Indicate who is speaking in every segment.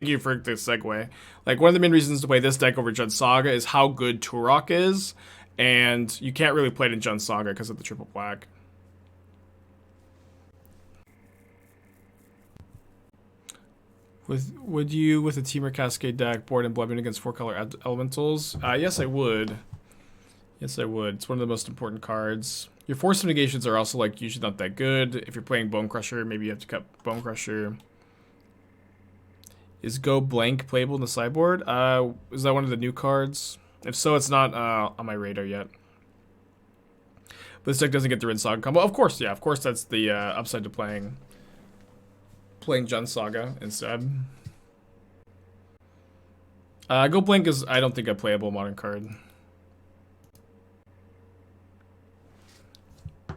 Speaker 1: you for the segue. Like, one of the main reasons to play this deck over Jund Saga is how good Tourach is, and you can't really play it in Jund Saga because of the triple black. Would you, with a Temur Cascade deck, board and Bloodmoon against 4-color elementals? Yes, I would. Yes, I would. It's one of the most important cards. Your force negations are also, like, usually not that good. If you're playing Bone Crusher, maybe you have to cut Bone Crusher. Is Go Blank playable in the sideboard? Is that one of the new cards? If so, it's not on my radar yet. But this deck doesn't get the Rin Saga combo. Of course, yeah. Of course, that's the upside to playing Jund Saga instead. Go Blank is, I don't think, a playable modern card.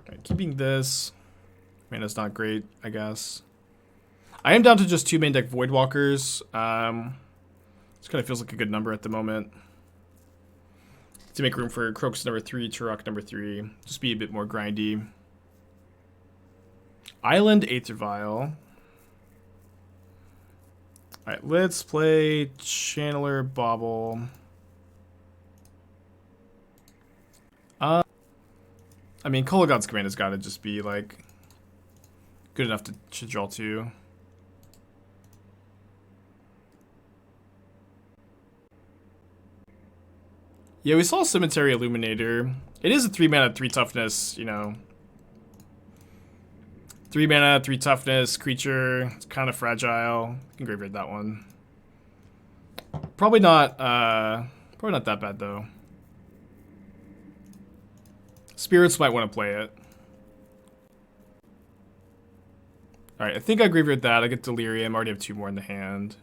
Speaker 1: Right, keeping this. Mana's not great, I guess. I am down to just 2 main deck Voidwalkers. This kind of feels like a good number at the moment. To make room for Kroxa number 3, Tourach number 3. Just be a bit more grindy. Island Aether Vial. Alright, let's play Channeler Bauble. I mean, Kolaghan's command has got to just be, like, good enough to draw 2. Yeah, we saw Cemetery Illuminator. It is a 3-mana, 3 toughness, you know. 3 mana, 3 toughness creature. It's kind of fragile. You can graveyard that one. Probably not that bad though. Spirits might want to play it. Alright, I think I graveyard that. I get Delirium. I already have 2 more in the hand.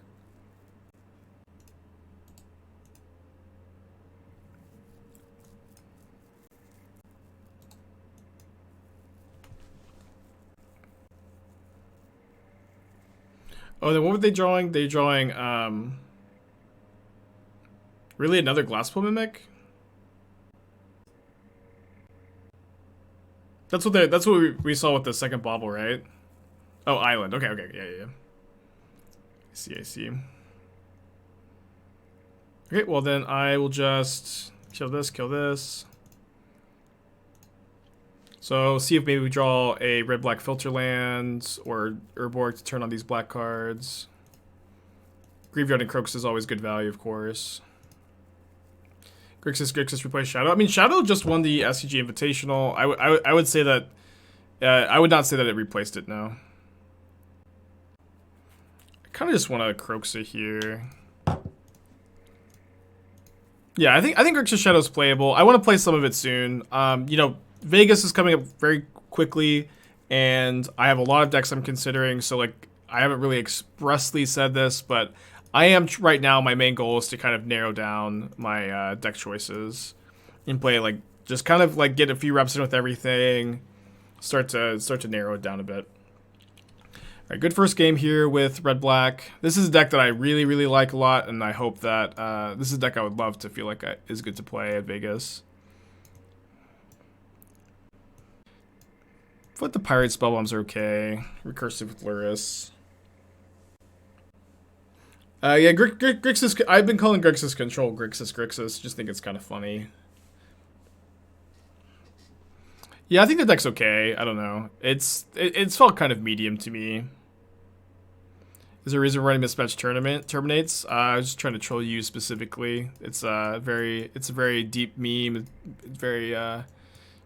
Speaker 1: Oh, then what were they drawing? They're drawing, really another Glasspool Mimic? That's what we saw with the second Bauble, right? Oh, Island. Okay, yeah. I see. Okay, well then I will just kill this. So, see if maybe we draw a red-black filter land or Urborg to turn on these black cards. Graveyard and Kroxa is always good value, of course. Grixis replace Shadow. I mean, Shadow just won the SCG Invitational. I would say that... I would not say that it replaced it, no. I kind of just want a Kroxa here. Yeah, I think Grixis Shadow is playable. I want to play some of it soon. You know... Vegas is coming up very quickly, and I have a lot of decks I'm considering, so, like, I haven't really expressly said this, but I am, right now, my main goal is to kind of narrow down my deck choices and play, like, just kind of, like, get a few reps in with everything, start to narrow it down a bit. Alright, good first game here with Red-Black. This is a deck that I really, really like a lot, and I hope that this is a deck I would love to feel like is good to play at Vegas. But the Pyrite Spellbombs are okay. Recursive with Lurrus. Yeah, Grixis. I've been calling Grixis Control Grixis. Just think it's kind of funny. Yeah, I think the deck's okay. I don't know. It's felt kind of medium to me. Is there a reason we're running Mismatch Terminates? I was just trying to troll you specifically. It's a very deep meme. It's very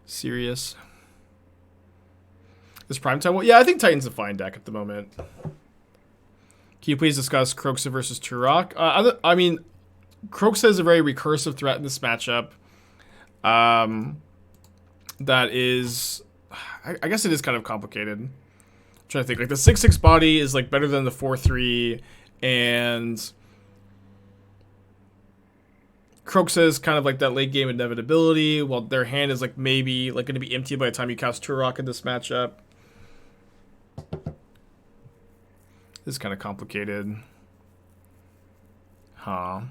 Speaker 1: serious. This primetime? Well, yeah, I think Titan's a fine deck at the moment. Can you please discuss Kroxa versus Tourach? I mean, Kroxa is a very recursive threat in this matchup. That is... I guess it is kind of complicated. I'm trying to think. Like, the 6/6 body is, like, better than the 4/3, and... Kroxa is kind of like that late game inevitability, while their hand is, like, maybe, like, going to be empty by the time you cast Tourach in this matchup. This is kind of complicated. Huh.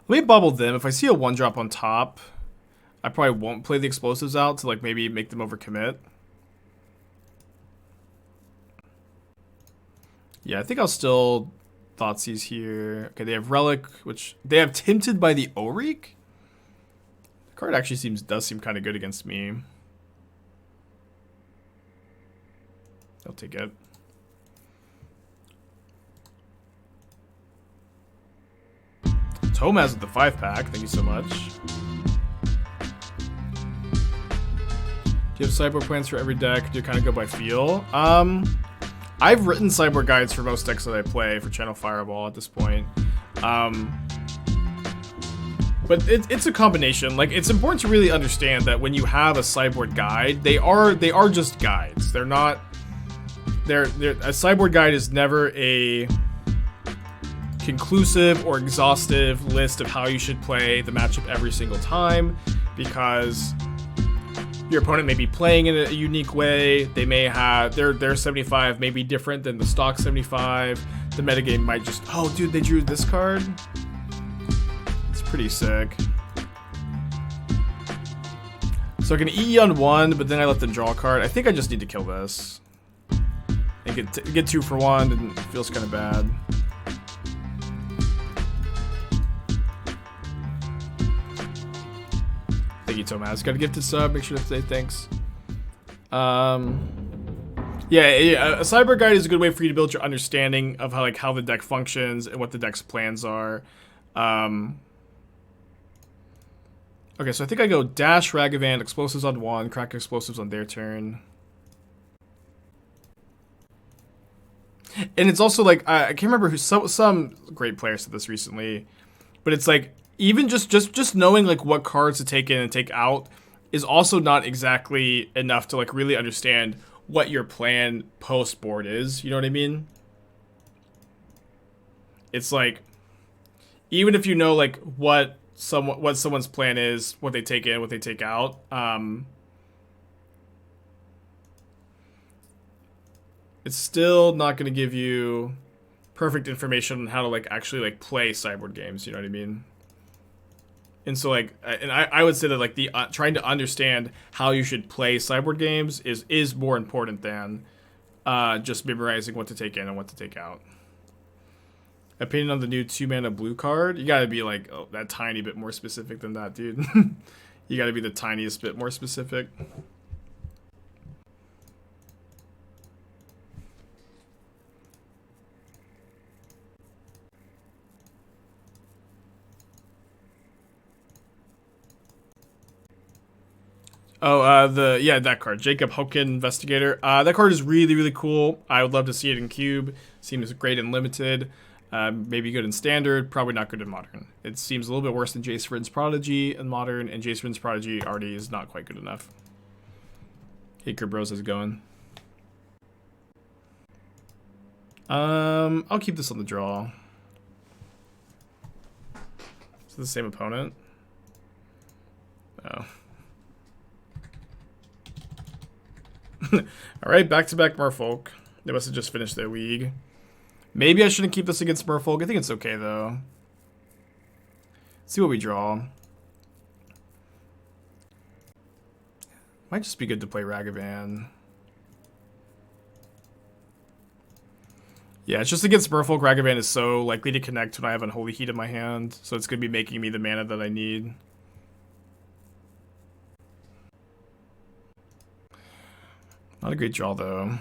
Speaker 1: Let me bubble them. If I see a 1-drop on top, I probably won't play the explosives out to, like, maybe make them overcommit. Yeah, I think I'll still Thoughtseize here. Okay, they have Relic, which they have Tempted by the Oreek. The card actually does seem kind of good against me. I'll take it. Tomaz with the 5-pack. Thank you so much. Do you have sideboard plans for every deck? Do you kind of go by feel? I've written sideboard guides for most decks that I play for Channel Fireball at this point. But it's a combination. Like, it's important to really understand that when you have a sideboard guide, they are just guides. They're not. A sideboard guide is never a conclusive or exhaustive list of how you should play the matchup every single time, because your opponent may be playing in a unique way. They may have their 75 may be different than the stock 75. The metagame might just, oh dude, they drew this card. It's pretty sick. So I can EE on 1, but then I let them draw a card. I think I just need to kill this and get 2 for 1, and it feels kind of bad. Thank you, Tomaz. Got a gifted sub. Make sure to say thanks. Yeah, a sideboard guide is a good way for you to build your understanding of how the deck functions and what the deck's plans are. Okay, so I think I go Dash, Ragavan, Explosives on 1, Crack Explosives on their turn. And it's also like, I can't remember who, some great player said this recently, but it's like, even just knowing like what cards to take in and take out is also not exactly enough to like really understand what your plan post board is. You know what I mean? It's like, even if you know like what someone's plan is, what they take in, what they take out, it's still not going to give you perfect information on how to like actually like play sideboard games. You know what I mean? And so like, and I would say that like the trying to understand how you should play sideboard games is more important than just memorizing what to take in and what to take out. Opinion on the new 2-mana blue card? You gotta be like that tiny bit more specific than that, dude. You gotta be the tiniest bit more specific. Oh, that card, Jacob Hoken Investigator. That card is really, really cool. I would love to see it in Cube. Seems great in Limited. Maybe good in Standard. Probably not good in Modern. It seems a little bit worse than Jace Vryn's Prodigy in Modern, and Jace Vryn's Prodigy already is not quite good enough. Hey, Bros, how's it going? I'll keep this on the draw. Is it the same opponent? Oh. Alright, back-to-back Merfolk. They must have just finished their league. Maybe I shouldn't keep this against Merfolk. I think it's okay, though. Let's see what we draw. Might just be good to play Ragavan. Yeah, it's just against Merfolk. Ragavan is so likely to connect when I have Unholy Heat in my hand, so it's going to be making me the mana that I need. Not a great draw, though.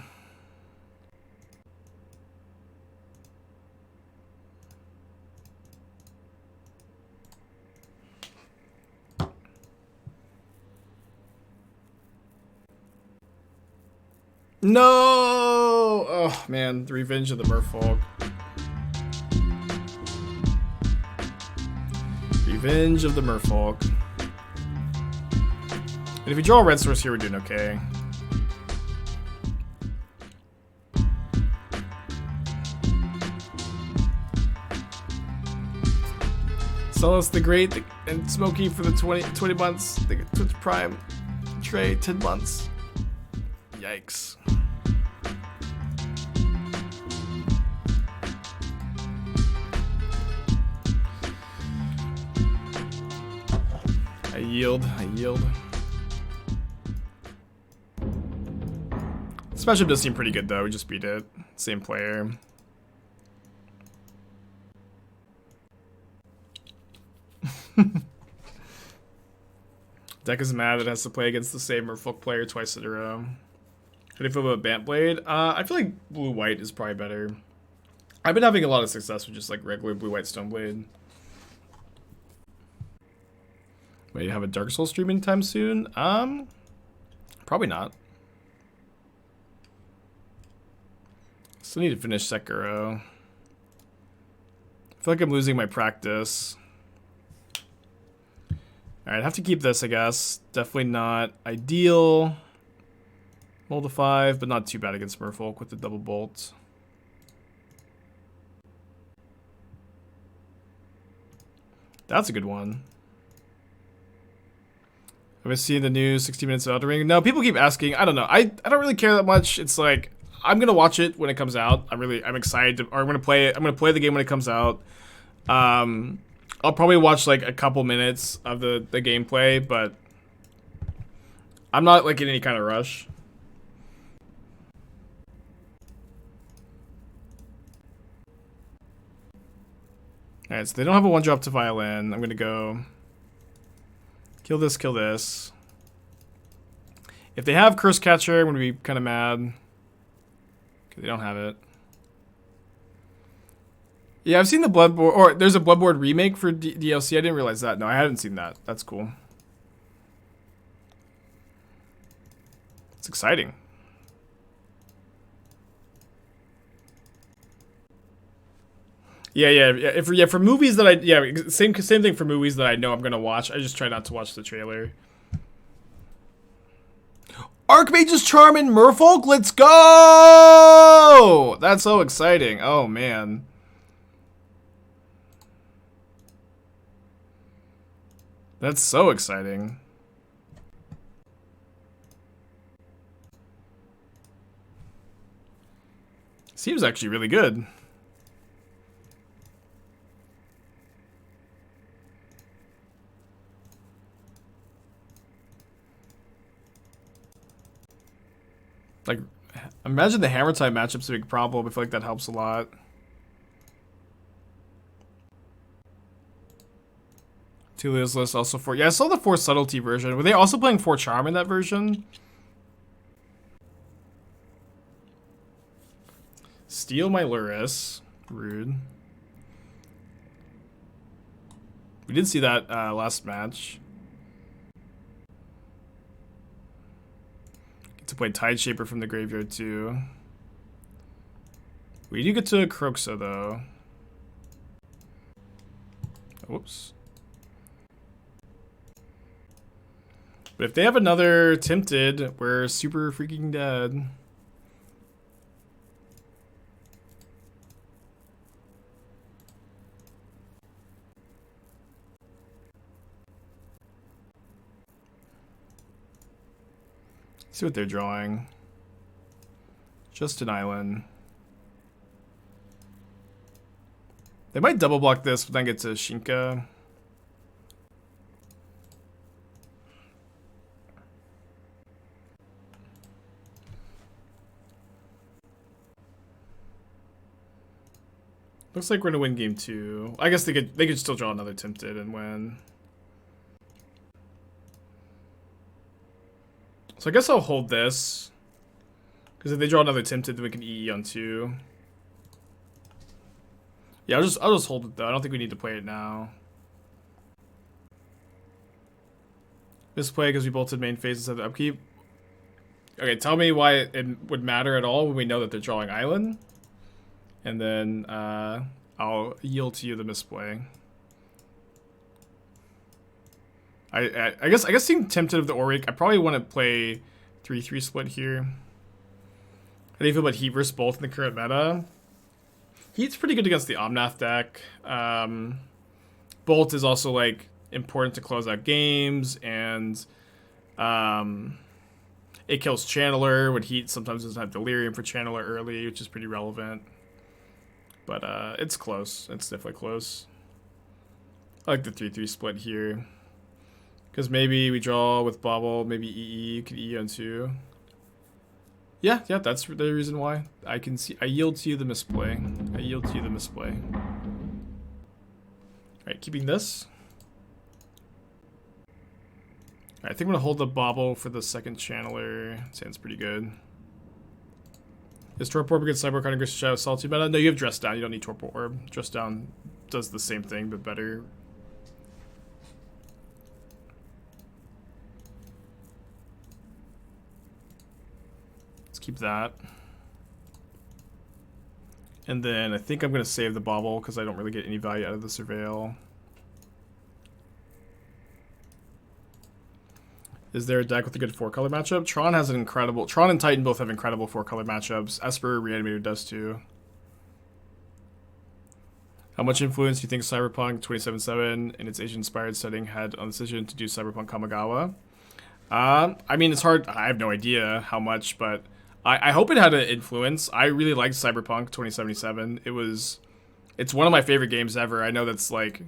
Speaker 1: No! Oh, man. The Revenge of the Merfolk. Revenge of the Merfolk. And if you draw a red source here, we're doing okay. Celos the Great and Smokey for the 20 months. The Twitch Prime. Trey, 10 months. Yikes. I yield. This matchup does seem pretty good, though. We just beat it. Same player. Deck is mad that it has to play against the same Merfolk player twice in a row. How do you feel about Bantblade? I feel like blue-white is probably better. I've been having a lot of success with just like regular blue-white Stoneblade. Wait, you have a Dark Soul stream anytime soon? Probably not. Still need to finish Sekiro. I feel like I'm losing my practice. Alright, I have to keep this, I guess. Definitely not ideal. Roll to 5, but not too bad against Merfolk with the double bolt. That's a good one. Have I seen the new 60 Minutes of Elden Ring? No, people keep asking. I don't know. I don't really care that much. It's like I'm gonna watch it when it comes out. I'm excited to, or I'm gonna play it. I'm gonna play the game when it comes out. I'll probably watch like a couple minutes of the gameplay, but I'm not like in any kind of rush. Alright, so they don't have a 1-drop to Violin. I'm gonna go kill this, kill this. If they have Curse Catcher, I'm gonna be kind of mad. Because they don't have it. Yeah, I've seen the Bloodborne, or there's a Bloodborne remake for DLC. I didn't realize that. No, I hadn't seen that. That's cool. It's exciting. Yeah. For movies that same thing for movies that I know I'm gonna watch. I just try not to watch the trailer. Archmage's Charm in Merfolk, let's go! That's so exciting. Oh man. That's so exciting. Seems actually really good. Like, imagine the Hammer Time matchup's a big problem. I feel like that helps a lot. Tulia's list also for... Yeah, I saw the 4 Subtlety version. Were they also playing 4 Charm in that version? Steal my Lurrus. Rude. We did see that last match. Get to play Tideshaper from the graveyard too. We do get to Kroxa though. Whoops. But if they have another Tempted, we're super freaking dead. See what they're drawing. Just an island. They might double block this, but then get to Shinka. Looks like we're gonna win game 2. I guess they could still draw another Tempted and win. So I guess I'll hold this. Because if they draw another Tempted, then we can EE on 2. Yeah, I'll just hold it though. I don't think we need to play it now. Misplay because we bolted main phase instead of the upkeep. Okay, tell me why it would matter at all when we know that they're drawing island. And then I'll yield to you the misplay. I guess seeing Tempted of the Auric, I probably want to play 3/3 split here. How do you feel about Heat versus Bolt in the current meta? Heat's pretty good against the Omnath deck. Bolt is also like important to close out games, and it kills Channeler when Heat sometimes doesn't have Delirium for Channeler early, which is pretty relevant. But it's close. It's definitely close. I like the 3/3 split here. Because maybe we draw with Bauble, maybe EE, you could EE on 2. Yeah, that's the reason why. I yield to you the misplay. I yield to you the misplay. Alright, keeping this. I think I'm gonna hold the Bauble for the second channeler. Sounds pretty good. Is Torpor Orb against Sideboard card Shadow Salty meta? No, you have Dress Down. You don't need Torpor Orb. Dress Down does the same thing, but better. Let's keep that. And then I think I'm going to save the Bauble because I don't really get any value out of the Surveil. Is there a deck with a good 4-color matchup? Tron has an incredible... Tron and Titan both have incredible 4-color matchups. Esper Reanimator does too. How much influence do you think Cyberpunk 2077 in its Asian-inspired setting had on the decision to do Cyberpunk Kamigawa? I mean, it's hard... I have no idea how much, but... I hope it had an influence. I really liked Cyberpunk 2077. It's one of my favorite games ever. I know that's like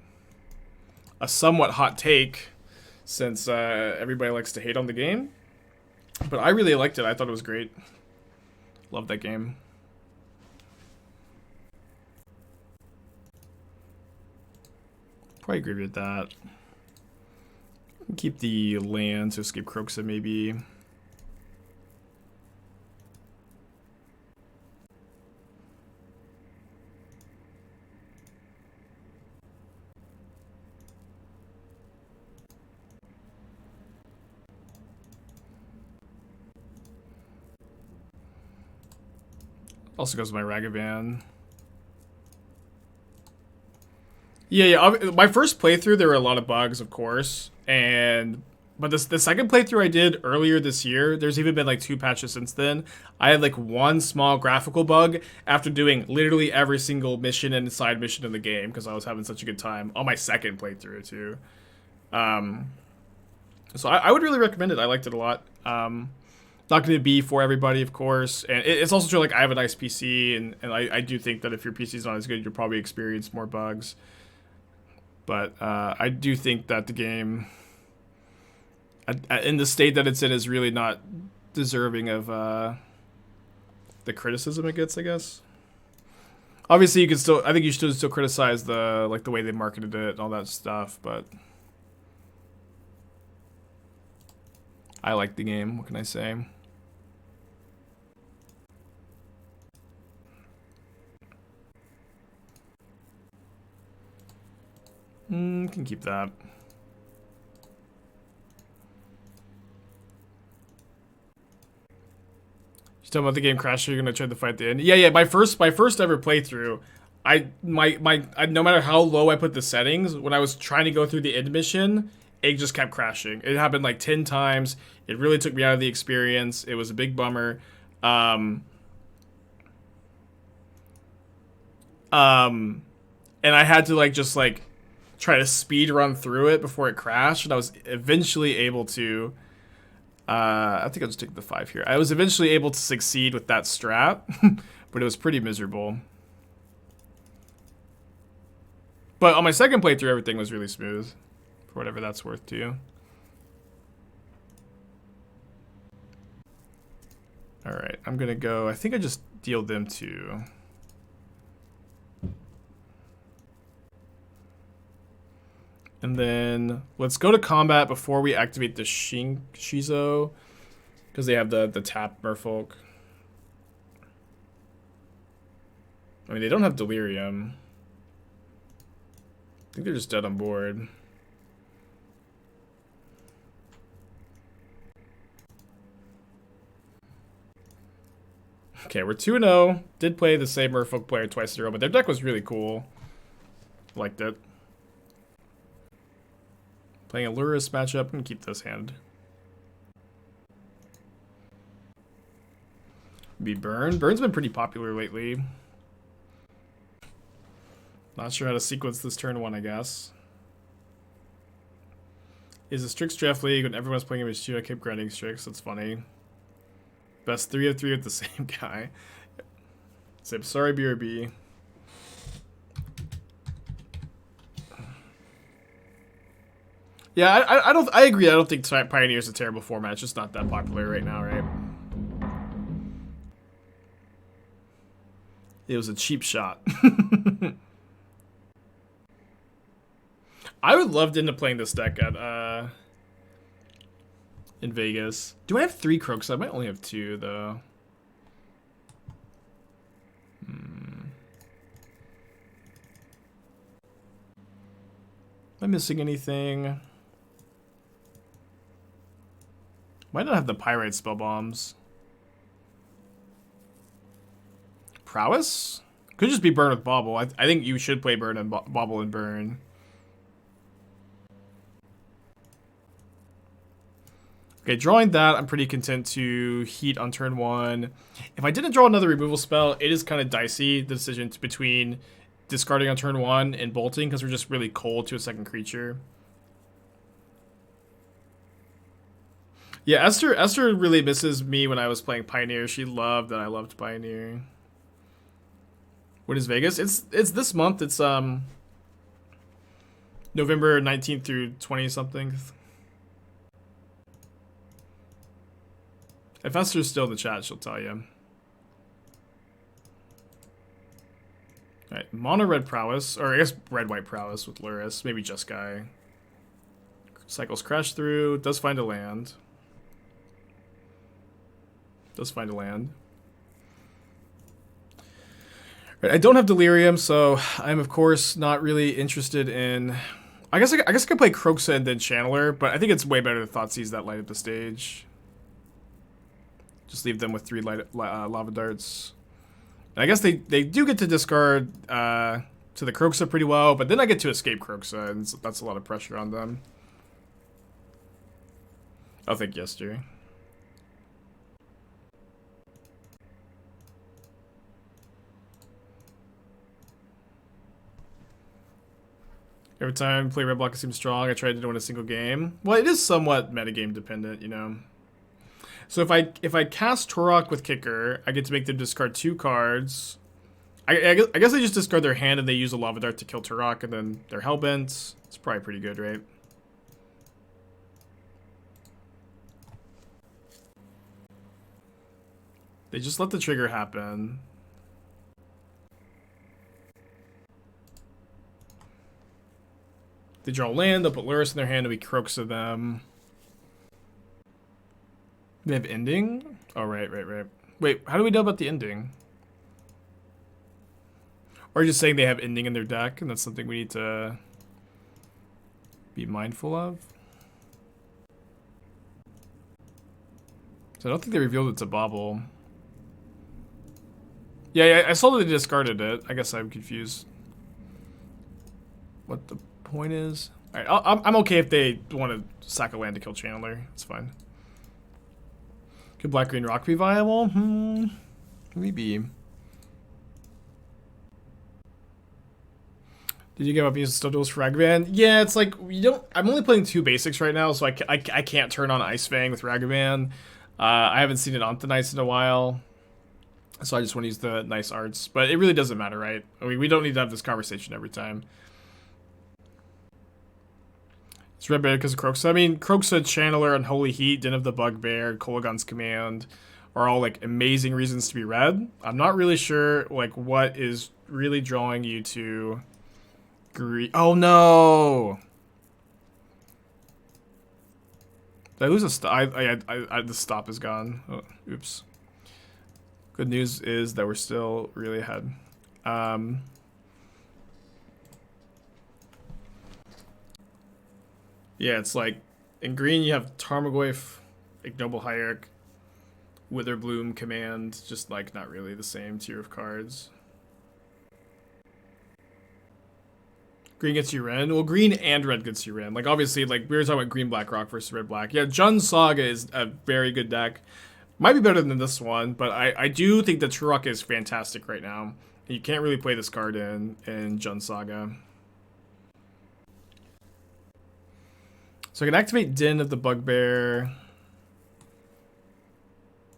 Speaker 1: a somewhat hot take since everybody likes to hate on the game. But I really liked it. I thought it was great. Love that game. Probably agree with that. Keep the land to escape Kroxa maybe. Also goes with my Ragavan. Yeah. My first playthrough, there were a lot of bugs, of course. But the second playthrough I did earlier this year, there's even been like 2 patches since then. I had like one small graphical bug after doing literally every single mission and side mission in the game because I was having such a good time on my second playthrough too. So I would really recommend it. I liked it a lot. Not going to be for everybody, of course. And it's also true, like, I have a nice PC, and I do think that if your PC's not as good, you'll probably experience more bugs. But I do think that the game, in the state that it's in, is really not deserving of the criticism it gets, I guess. Obviously, you can still, I think you should still criticize the way they marketed it and all that stuff, but I like the game. What can I say? Can keep that. You talking about the game crash? You're gonna try to fight the end. Yeah. My first ever playthrough, no matter how low I put the settings, when I was trying to go through the end mission, it just kept crashing. It happened like 10 times. It really took me out of the experience. It was a big bummer. And I had to just try to speed run through it before it crashed, and I was eventually able to I think I'll just take the 5 here. I was eventually able to succeed with that strat, but it was pretty miserable. But on my second playthrough, everything was really smooth, for whatever that's worth to you. Alright, I'm gonna go, I think I just deal them 2. And then let's go to combat before we activate the Shizo, because they have the tap merfolk. I mean, they don't have Delirium. I think they're just dead on board. Okay, we're 2-0. Did play the same merfolk player twice in a row, but their deck was really cool. Liked it. Playing a Lurrus matchup and keep this hand. Be Burn. Burn's been pretty popular lately. Not sure how to sequence this turn 1, I guess. Is a Strix draft league when everyone's playing MTGO. I kept grinding Strix. That's funny. Best 3 of 3 with the same guy. Say sorry, BRB. Yeah, I agree. I don't think Pioneer's a terrible format. It's just not that popular right now, right? It was a cheap shot. I would love to end up playing this deck at in Vegas. Do I have 3 Kroxa? I might only have 2 though. Am I missing anything? Might not have the Pyrite Spellbombs. Prowess? Could just be Burn with Bauble. I think you should play Burn and Bauble and Burn. Okay, drawing that, I'm pretty content to Heat on turn 1. If I didn't draw another removal spell, it is kind of dicey, the decision between discarding on turn 1 and bolting, because we're just really cold to a second creature. Yeah, Esther really misses me when I was playing Pioneer. She loved that I loved Pioneer. When is Vegas? It's this month. It's November 19th through 20 something. If Esther's still in the chat, she'll tell you. Alright, mono red prowess, or I guess red white prowess with Lurrus, maybe Jeskai. Cycles crash through, does find a land. Does find a land. Right, I don't have Delirium, so I'm of course not really interested in. I guess I could play Kroxa and then Channeler, but I think it's way better to Thoughtseize that light up the stage. Just leave them with 3 lava darts. And I guess they do get to discard to the Kroxa pretty well, but then I get to escape Kroxa, and that's a lot of pressure on them. Oh, thank you, Esther. Every time I play Red Block, it seems strong. I tried to win a single game. Well, it is somewhat metagame dependent, you know. So if I cast Tourach with Kicker, I get to make them discard 2 cards. I guess they just discard their hand and they use a Lava Dart to kill Tourach, and then they're Hellbent. It's probably pretty good, right? They just let the trigger happen. They draw land, they'll put Lurrus in their hand, and we Kroxa them. They have ending? Oh, right. Wait, how do we know about the ending? Or just saying they have ending in their deck, and that's something we need to be mindful of? So I don't think they revealed it's a Bauble. Yeah, I saw that they discarded it. I guess I'm confused what the point is. Alright, I'm okay if they want to sack a land to kill Channeler. It's fine. Could black-green rock be viable? Maybe. Did you give up using Still Duels for Ragavan? Yeah, it's like, you don't. I'm only playing 2 basics right now, so I can't turn on Ice Fang with Ragavan. I haven't seen it on Thin Ice in a while, so I just want to use the nice arts. But it really doesn't matter, right? I mean, we don't need to have this conversation every time. It's red because of Kroxa. I mean, Kroxa, Channeler, Unholy Heat, Den of the Bugbear, Kolaghan's Command are all like amazing reasons to be red. I'm not really sure like what is really drawing you to green. Oh no! Did I lose a stop? The stop is gone. Oh, oops. Good news is that we're still really ahead. Yeah, it's like, in green you have Tarmogoyf, Ignoble Hierarch, Witherbloom, Command, just like not really the same tier of cards. Green gets you Ren. Well, green and red gets you Ren. Like, obviously, like, we were talking about green Black Rock versus red Black. Yeah, Jund Saga is a very good deck. Might be better than this one, but I do think that Tourach is fantastic right now. You can't really play this card in Jund Saga. So I can activate Den of the Bugbear.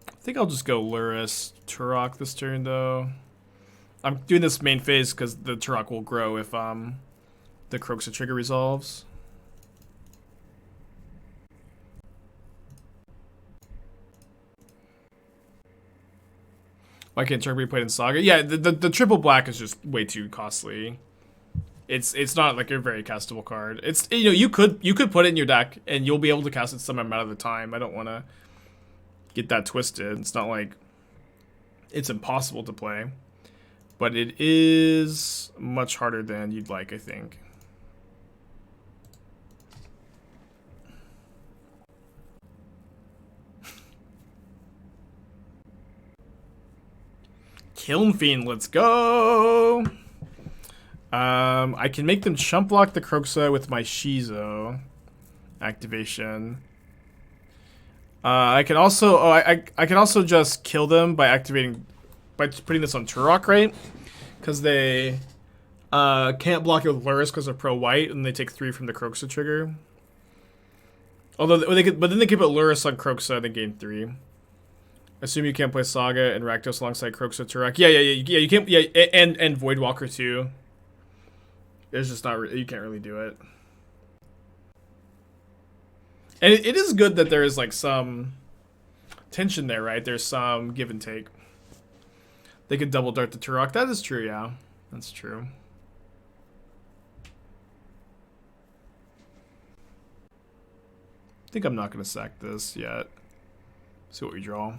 Speaker 1: I think I'll just go Lurrus Tourach this turn, though. I'm doing this main phase because the Tourach will grow if the Kroxa trigger resolves. Why can't Tourach be played in Saga? Yeah, the triple black is just way too costly. It's not like a very castable card. It's, you know, you could put it in your deck and you'll be able to cast it some amount of the time. I don't want to get that twisted. It's not like it's impossible to play, but it is much harder than you'd like, I think. Kiln Fiend, let's go. I can make them chump block the Kroxa with my Shizo activation. I can also I can also just kill them by putting this on Tourach, right? Because they can't block it with Lurrus because they're pro white, and they take 3 from the Kroxa trigger. Although but then they can put Lurrus on Kroxa and then gain 3. Assume you can't play Saga and Rakdos alongside Kroxa Tourach. Yeah, you can't. Yeah, and Voidwalker too. There's just not. You can't really do it. And it is good that there is like some tension there, right? There's some give and take. They could double dart the Tourach. That is true. Yeah, that's true. I think I'm not gonna sack this yet. See what we draw.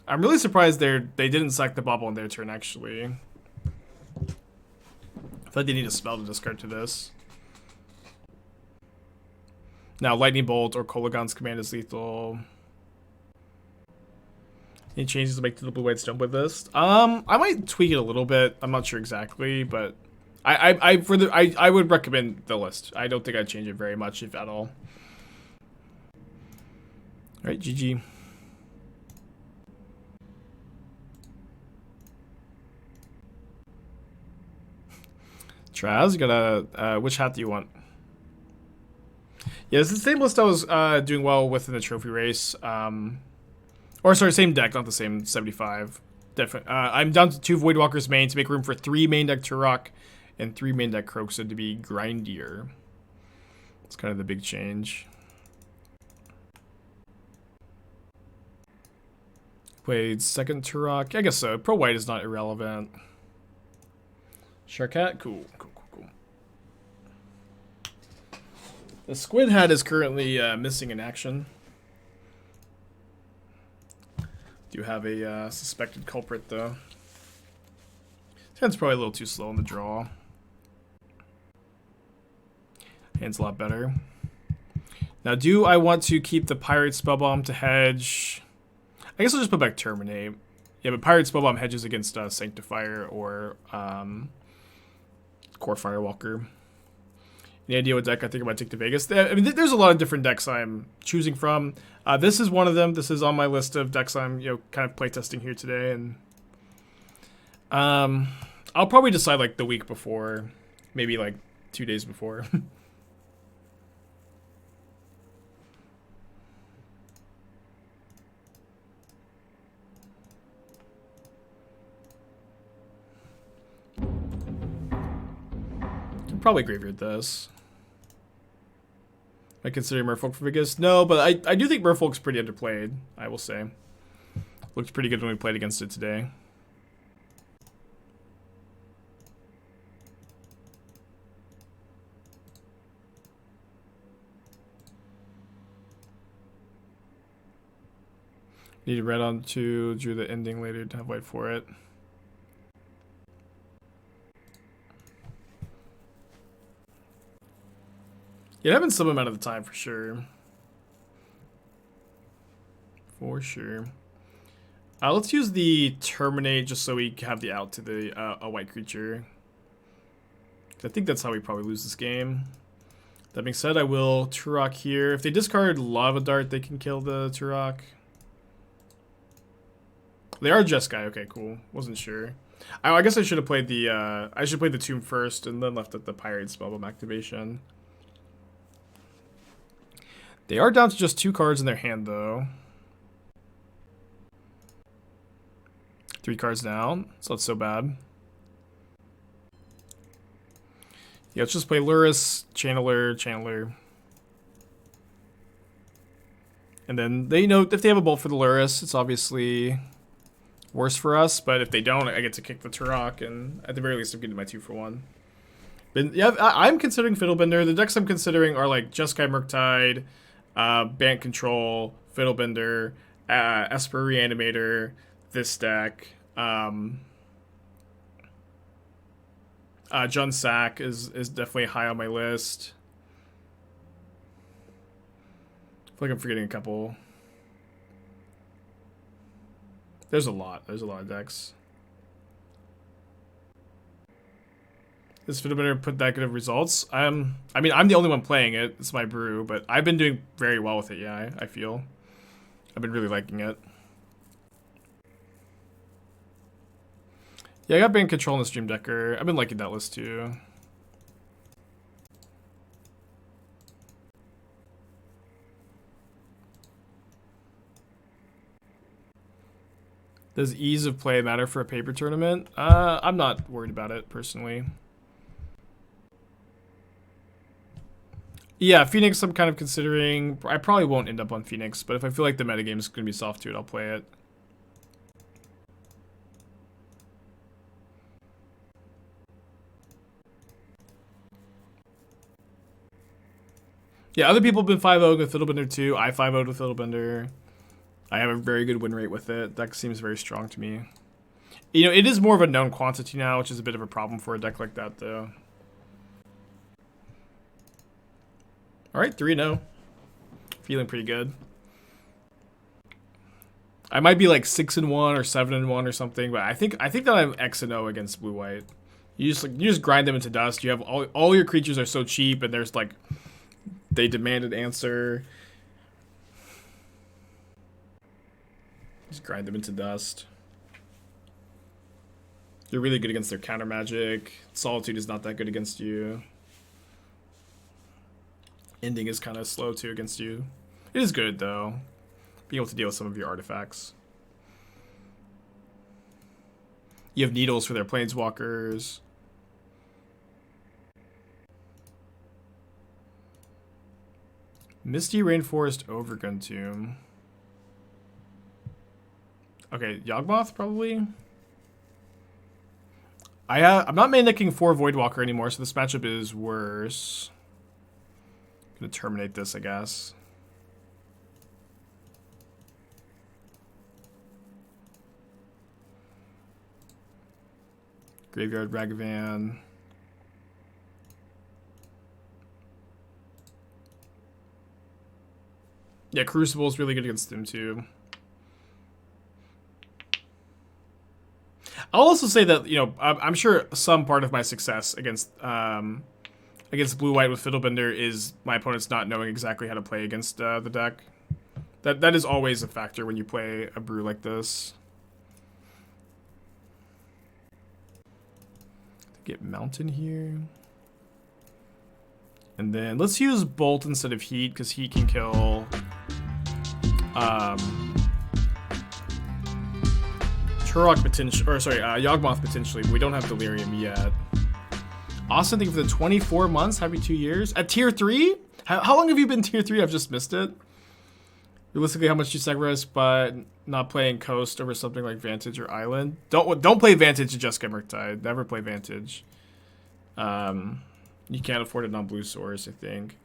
Speaker 1: I'm really surprised they didn't sack the Bauble on their turn, actually. I feel like they need a spell to discard to this. Now, Lightning Bolt or Kolaghan's Command is lethal. Any changes to make to the blue-white stone with this? I might tweak it a little bit. I'm not sure exactly, but I would recommend the list. I don't think I'd change it very much, if at all. All right, GG. Traz, you got which hat do you want? Yeah, it's the same list I was doing well with in the trophy race. Or sorry, same deck, not the same 75. Different. I'm down to 2 Voidwalkers main to make room for 3 main deck Tourach and 3 main deck Kroxa to be grindier. It's kind of the big change. Played second Tourach. I guess so. Pro white is not irrelevant. Sharkat? Cool. The squid hat is currently missing in action. Do have a suspected culprit, though. Hand's probably a little too slow in the draw. Hand's a lot better. Now, do I want to keep the Pyrite Spellbomb to hedge? I guess I'll just put back Terminate. Yeah, but Pyrite Spellbomb hedges against Sanctifier or Core Firewalker. Any idea what deck I think I might take to Vegas? I mean, there's a lot of different decks I'm choosing from. This is one of them. This is on my list of decks I'm kind of playtesting here today, and I'll probably decide like the week before, maybe like 2 days before. Probably graveyard this. I consider Merfolk for Vegas. No, but I do think Merfolk's pretty underplayed, I will say. Looked pretty good when we played against it today. Need red on to drew the ending later to have white for it. Yeah, it happens some amount of the time for sure. For sure. Let's use the Terminate just so we have the out to the a white creature. I think that's how we probably lose this game. That being said, I will Tourach here. If they discard Lava Dart, they can kill the Tourach. They are Jeskai. Okay, cool. Wasn't sure. I guess I should have played the the Tomb first and then left at the Pyrite Spellbomb activation. They are down to just 2 cards in their hand, though. 3 cards down. It's not so bad. Yeah, let's just play Lurrus, Channeler. And then they, if they have a bolt for the Lurrus, it's obviously worse for us. But if they don't, I get to kick the Tourach, and at the very least, I'm getting my 2-for-1. But yeah, I'm considering Fiddlebender. The decks I'm considering are like Jeskai Murktide, Bant Control, Fiddlebender, Esper Reanimator, this deck. Jun Sack is definitely high on my list. I feel like I'm forgetting a couple. There's a lot. There's a lot of decks. Does Fiddlebender put that good of results? I mean, I'm the only one playing it. It's my brew, but I've been doing very well with it, yeah, I feel. I've been really liking it. Yeah, I got Bane Control in the Stream Decker. I've been liking that list too. Does ease of play matter for a paper tournament? I'm not worried about it, personally. Yeah, Phoenix I'm kind of considering. I probably won't end up on Phoenix, but if I feel like the metagame is going to be soft to it, I'll play it. Yeah, other people have been 5-0 with Fiddlebender too. I 5-0'd with Fiddlebender. I have a very good win rate with it. That seems very strong to me. You know, it is more of a known quantity now, which is a bit of a problem for a deck like that, though. Alright, 3-0. Feeling pretty good. I might be like 6-1 or 7-1 or something, but I think that I'm X-0 against blue-white. You just grind them into dust. You have all your creatures are so cheap, and there's like they demand an answer. Just grind them into dust. You're really good against their counter magic. Solitude is not that good against you. Ending is kind of slow too against you. It is good though. Being able to deal with some of your artifacts. You have needles for their planeswalkers. Misty Rainforest Overgun Tomb. Okay, Yawgmoth probably. I'm not main decking 4 Voidwalker anymore, so this matchup is worse. Gonna terminate this, I guess. Graveyard Ragavan. Yeah, Crucible is really good against them too. I'll also say that, you know, I'm sure some part of my success against blue-white with Fiddlebender is my opponents not knowing exactly how to play against the deck. That is always a factor when you play a brew like this. Get Mountain here. And then let's use Bolt instead of Heat, because Heat can kill Tourach potential, or sorry, Yawgmoth potentially, but we don't have Delirium yet. Austin, thank you for the 24 months. Happy 2 years. At tier 3? How long have you been tier 3? I've just missed it. Realistically, how much do you sacrifice by not playing Coast over something like Vantage or Island? Don't play Vantage and Jeskai Murktide. Never play Vantage. You can't afford it on blue source, I think.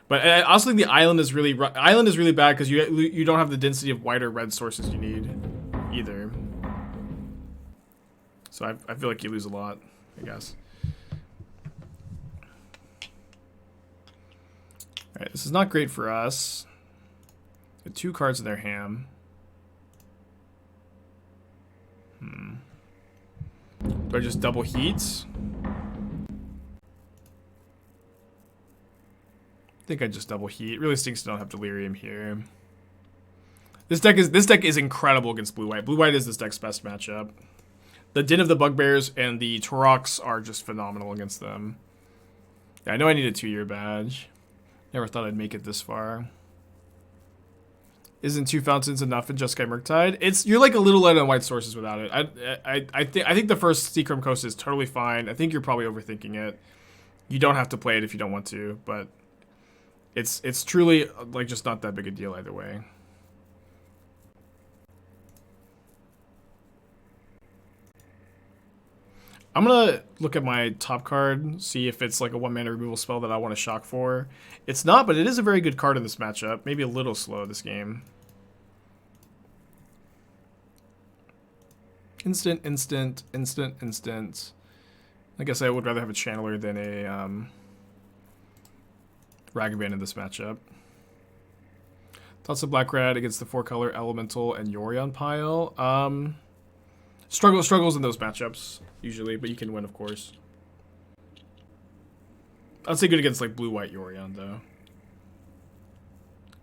Speaker 1: But I also think the Island is really bad because you don't have the density of white or red sources you need either. So I feel like you lose a lot, I guess. Alright, this is not great for us. Got 2 cards in their hand. Do I just double Heat? I think I just double Heat. It really stinks to not have Delirium here. This deck is incredible against blue-white. Blue-white is this deck's best matchup. The Den of the Bugbears and the Tourachs are just phenomenal against them. Yeah, I know I need a 2-year badge. Never thought I'd make it this far. Isn't 2 fountains enough in Jeskai Murktide? You're like a little light on white sources without it. I think the first Seachrome Coast is totally fine. I think you're probably overthinking it. You don't have to play it if you don't want to, but it's truly like just not that big a deal either way. I'm gonna look at my top card, see if it's like a 1-mana removal spell that I want to shock for. It's not, but it is a very good card in this matchup. Maybe a little slow this game. Instant, instant, instant, instant. I guess I would rather have a Channeler than a Ragavan in this matchup. Thoughts of Black Red against the 4-color Elemental and Yorion pile. Struggles in those matchups, usually, but you can win, of course. I'd say good against, like, blue-white Yorion, though.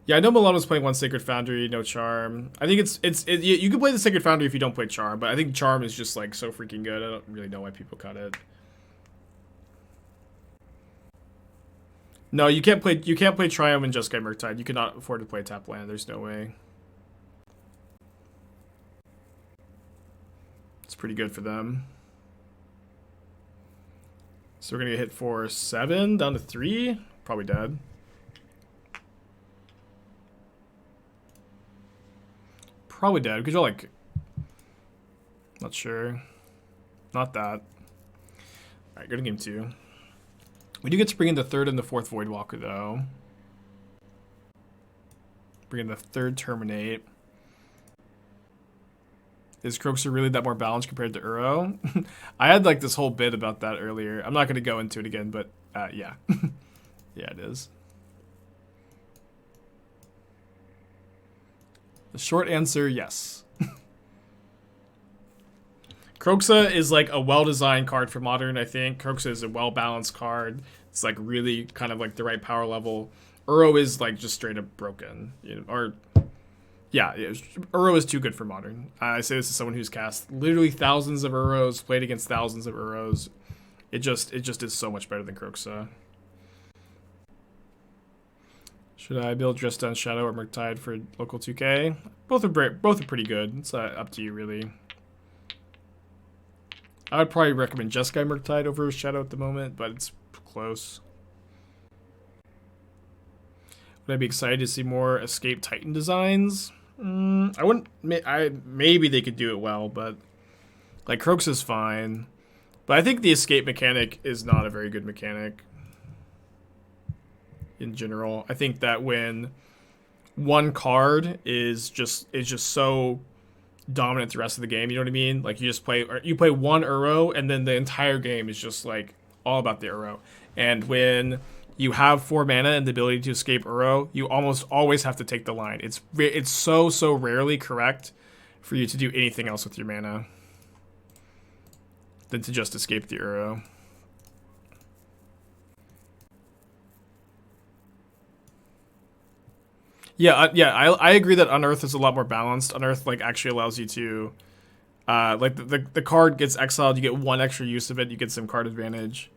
Speaker 1: Yeah, I know Milano's playing 1 Sacred Foundry, no Charm. I think you can play the Sacred Foundry if you don't play Charm, but I think Charm is just, like, so freaking good. I don't really know why people cut it. No, you can't play Triumph and Jeskai Murktide. You cannot afford to play tap land. There's no way. It's pretty good for them. So we're gonna get hit for 7 down to 3. Probably dead. Probably dead because you're like, not sure. Not that. All right, go to game 2. We do get to bring in the 3rd and the 4th Voidwalker, though. Bring in the 3rd Terminate. Is Kroxa really that more balanced compared to Uro? I had like this whole bit about that earlier. I'm not going to go into it again, but yeah. Yeah, it is. The short answer, yes. Kroxa is like a well-designed card for Modern, I think. Kroxa is a well-balanced card. It's like really kind of like the right power level. Uro is like just straight up broken. You know, or, yeah, Uro is too good for Modern. I say this as someone who's cast literally thousands of Uros, played against thousands of Uros. It just is so much better than Kroxa. Should I build Dress Down Shadow or Murktide for local 2K? Both are pretty good. It's up to you, really. I would probably recommend Jeskai Murktide over Shadow at the moment, but it's close. Would I be excited to see more Escape Titan designs? I wouldn't. Maybe they could do it well, but like Kroxa's fine. But I think the escape mechanic is not a very good mechanic in general. I think that when one card is just so dominant the rest of the game, you know what I mean? Like you play one Uro and then the entire game is just like all about the Uro. And when you have 4 mana and the ability to escape Uro, you almost always have to take the line. It's so rarely correct for you to do anything else with your mana than to just escape the Uro. Yeah, I agree that Unearth is a lot more balanced. Unearth like actually allows you to, like the card gets exiled, you get 1 extra use of it, you get some card advantage,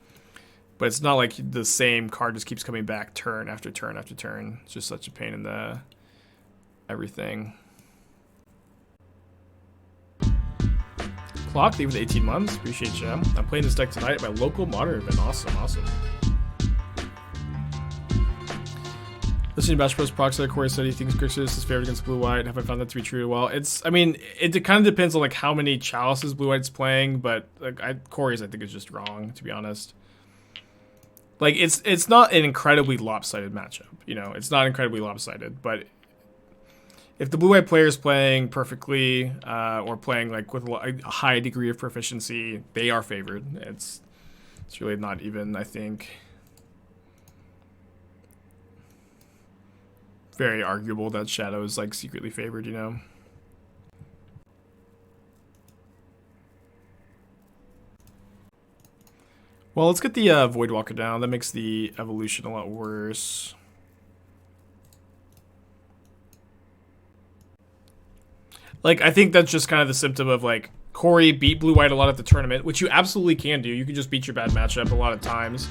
Speaker 1: but it's not like the same card just keeps coming back turn after turn after turn. It's just such a pain in the everything. Clock, even 18 months, appreciate you. I'm playing this deck tonight at my local Modern event. Awesome. Listening to Bash Bros. Proxy, Corey said he thinks Kroxa is his favorite against blue-white. Have I found that to be true? Well, I mean, it kind of depends on like how many Chalices blue-white's playing, but like Corey's I think is just wrong, to be honest. Like it's not an incredibly lopsided matchup, you know. It's not incredibly lopsided, but if the blue-white player is playing perfectly or playing like with a high degree of proficiency, they are favored. It's really not even, I think, very arguable that Shadow is like secretly favored, you know. Well, let's get the Voidwalker down. That makes the evolution a lot worse. Like, I think that's just kind of the symptom of like Corey beat blue-white a lot at the tournament, which you absolutely can do. You can just beat your bad matchup a lot of times.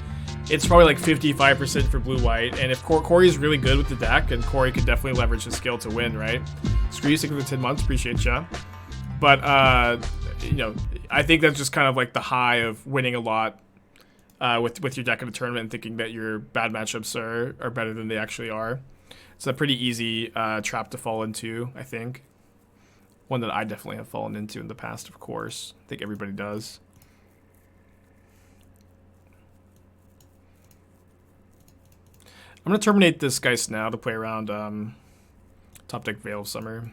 Speaker 1: It's probably like 55% for blue-white, and if Corey's really good with the deck, and Corey could definitely leverage his skill to win, right? Screw you, sticking for 10 months, appreciate ya. But, you know, I think that's just kind of like the high of winning a lot with your deck in a tournament and thinking that your bad matchups are better than they actually are. It's a pretty easy trap to fall into, I think. One that I definitely have fallen into in the past, of course. I think everybody does. I'm gonna terminate this Geist now to play around top deck Veil of Summer.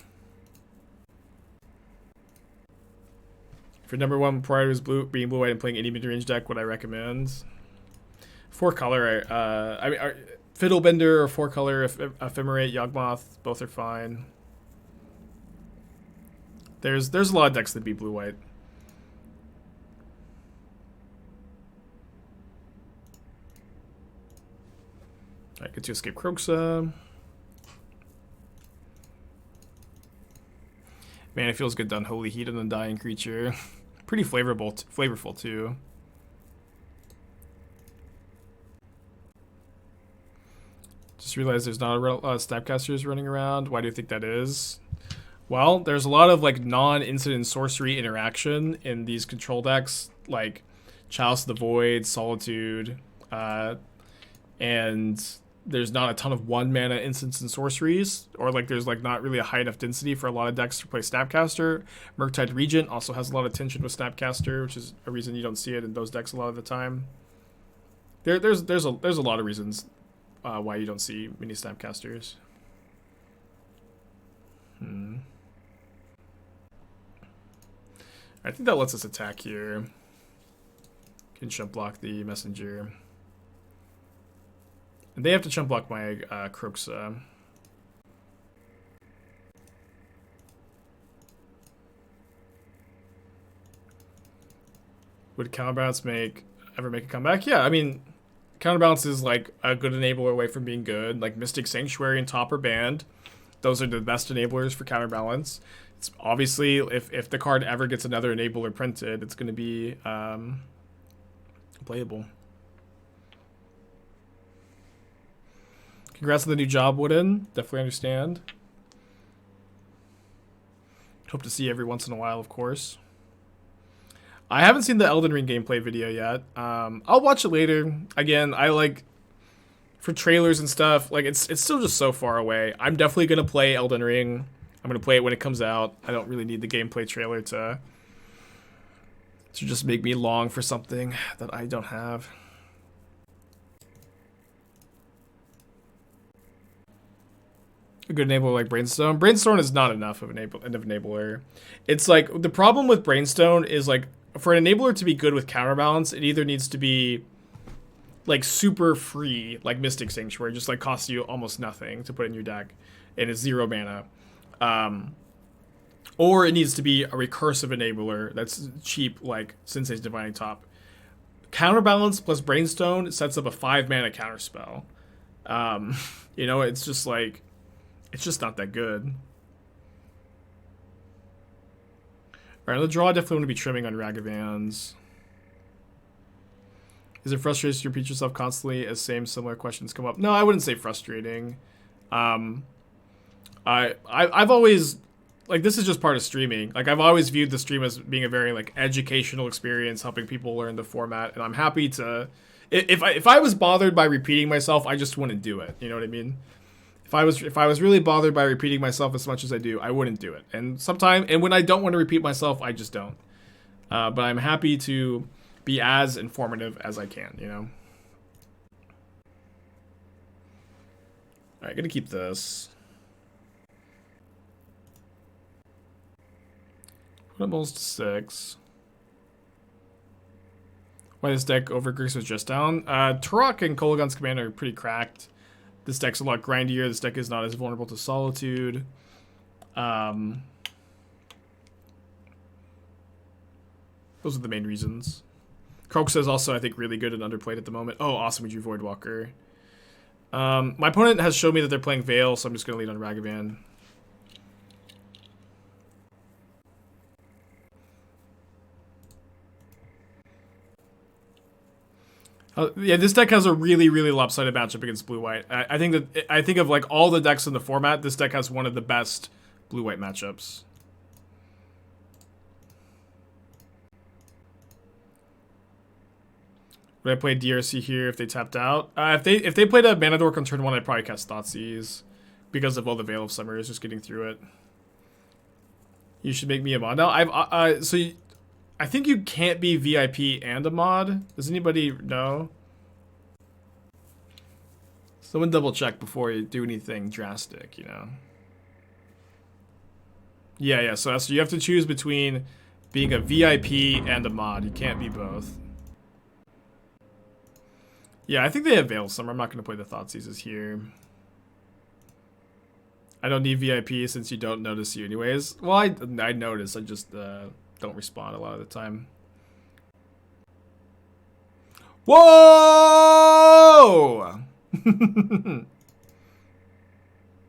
Speaker 1: For number one priority was being blue white and playing any mid-range deck, what I recommend. 4-color, I mean, Fiddlebender or 4-color Ephemerate, Yawgmoth, both are fine. There's a lot of decks that beat blue white. Alright, get to escape Kroxa. Man, it feels good to Unholy Heat on the dying creature. Pretty flavorful too. Just realized there's not a lot of Snapcasters running around. Why do you think that is? Well, there's a lot of like non-incident sorcery interaction in these control decks, like Chalice of the Void, Solitude, and there's not a ton of 1-mana instants and sorceries, or like there's like not really a high enough density for a lot of decks to play Snapcaster. Murktide Regent also has a lot of tension with Snapcaster, which is a reason you don't see it in those decks a lot of the time. There's a lot of reasons why you don't see many Snapcasters. I think that lets us attack here. Can chump block the messenger. And they have to chump block my Kroxa. Would Counterbalance ever make a comeback? Yeah, I mean, Counterbalance is like a good enabler away from being good. Like Mystic Sanctuary and Top are banned. Those are the best enablers for Counterbalance. It's obviously, if the card ever gets another enabler printed, it's going to be playable. Congrats on the new job, Wooden. Definitely understand. Hope to see you every once in a while, of course. I haven't seen the Elden Ring gameplay video yet. I'll watch it later. Again, I like, for trailers and stuff, like it's still just so far away. I'm definitely gonna play Elden Ring. I'm gonna play it when it comes out. I don't really need the gameplay trailer to just make me long for something that I don't have. A good enabler like Brainstone. Brainstone is not enough of an enabler. It's like, the problem with Brainstone is like, for an enabler to be good with Counterbalance, it either needs to be like super free, like Mystic Sanctuary, just like costs you almost nothing to put in your deck, and it's 0 mana. Or it needs to be a recursive enabler that's cheap, like Sensei's Divining Top. Counterbalance plus Brainstone sets up a 5-mana counterspell. You know, it's just like, it's just not that good. Alright, the draw, I definitely want to be trimming on Ragavans. Is it frustrating to repeat yourself constantly as similar questions come up? No, I wouldn't say frustrating. I've always, like, this is just part of streaming. Like, I've always viewed the stream as being a very, like, educational experience, helping people learn the format, and I'm happy to, if I was bothered by repeating myself, I just wouldn't do it. You know what I mean? If I was really bothered by repeating myself as much as I do, I wouldn't do it. And when I don't want to repeat myself, I just don't. But I'm happy to be as informative as I can, you know? Alright, gonna keep this. Put up balls to 6. Why this deck over Grease was just down? Tourach and Kolaghan's command are pretty cracked. This deck's a lot grindier. This deck is not as vulnerable to Solitude. Those are the main reasons. Kroxa is also, I think, really good and underplayed at the moment. Oh, awesome, we drew Voidwalker. My opponent has shown me that they're playing Veil, so I'm just going to lead on Ragavan. Yeah, this deck has a really, really lopsided matchup against blue-white. I think of like all the decks in the format, this deck has one of the best blue-white matchups. Would I play DRC here if they tapped out? If they played a Mana Dork on turn 1, I'd probably cast Thoughtseize because of all the Veil of Summer is just getting through it. You should make me a mod. Now, I think you can't be VIP and a mod. Does anybody know? Someone double check before you do anything drastic, you know. Yeah, so you have to choose between being a VIP and a mod. You can't be both. Yeah, I think they have Veil Summer. I'm not going to play the Thoughtseizes here. I don't need VIP since you don't notice you anyways. Well, I notice. I just don't respond a lot of the time. Whoa!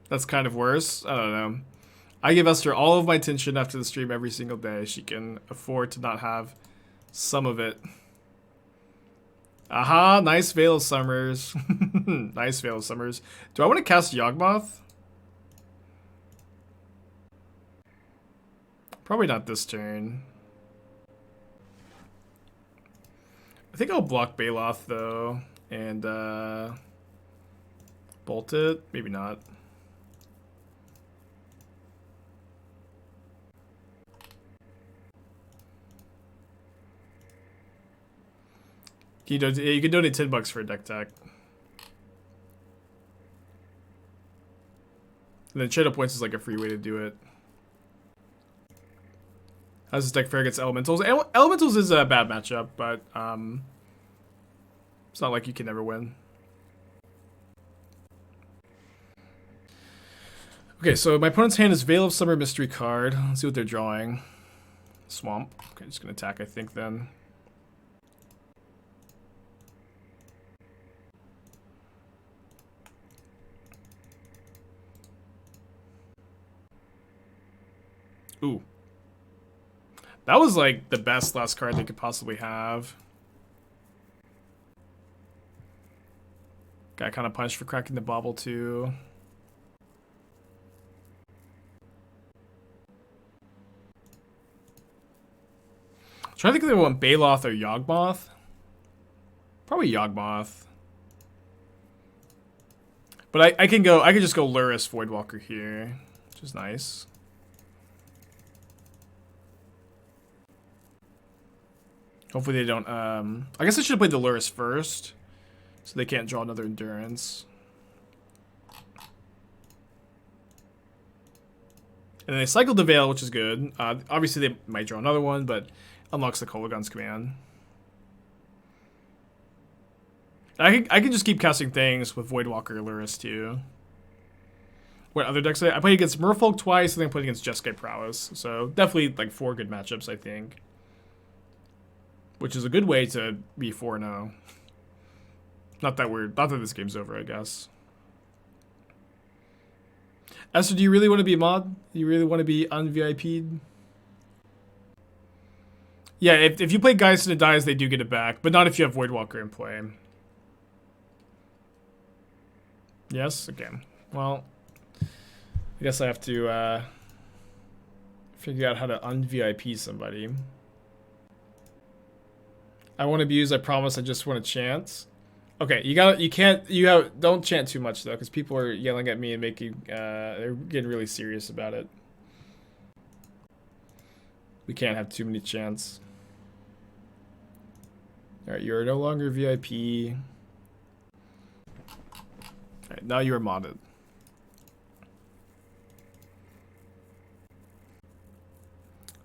Speaker 1: That's kind of worse. I don't know. I give Esther all of my attention after the stream every single day. She can afford to not have some of it. Aha, nice Veil of Summers. Nice Veil of Summers. Do I want to cast Yawgmoth? Probably not this turn. I think I'll block Baloth though, and bolt it. Maybe not. You can donate $10 for a deck tech. And then Shadow Points is like a free way to do it. How's this deck fare against Elementals? Elementals is a bad matchup, but it's not like you can never win. Okay, so my opponent's hand is Veil of Summer Mystery card. Let's see what they're drawing. Swamp. Okay, just gonna attack, I think, then. Ooh. That was like the best last card they could possibly have. Got kind of punished for cracking the Bauble too. I'm trying to think if they want Baloth or Yawgmoth. Probably Yawgmoth. But I can just go Lurrus Voidwalker here, which is nice. Hopefully they don't, I guess I should have played the Lurrus first, so they can't draw another Endurance. And then they cycled the Veil, which is good. Obviously they might draw another one, but unlocks the Kolaghan's command. I can just keep casting things with Voidwalker or Lurrus too. What other decks? I played against Merfolk twice, and then I played against Jeskai Prowess. So definitely like 4 good matchups, I think. Which is a good way to be 4-0. Not that this game's over, I guess. Esther, do you really want to be a mod? Do you really want to be un-VIP'd? Yeah, if you play Geist and it dies, they do get it back. But not if you have Voidwalker in play. Yes? Okay. Well, I guess I have to figure out how to un-VIP somebody. I won't abuse, I promise, I just want to chant. Okay, don't chant too much though, because people are yelling at me and making, they're getting really serious about it. We can't have too many chants. Alright, you're no longer VIP. Alright, now you are modded.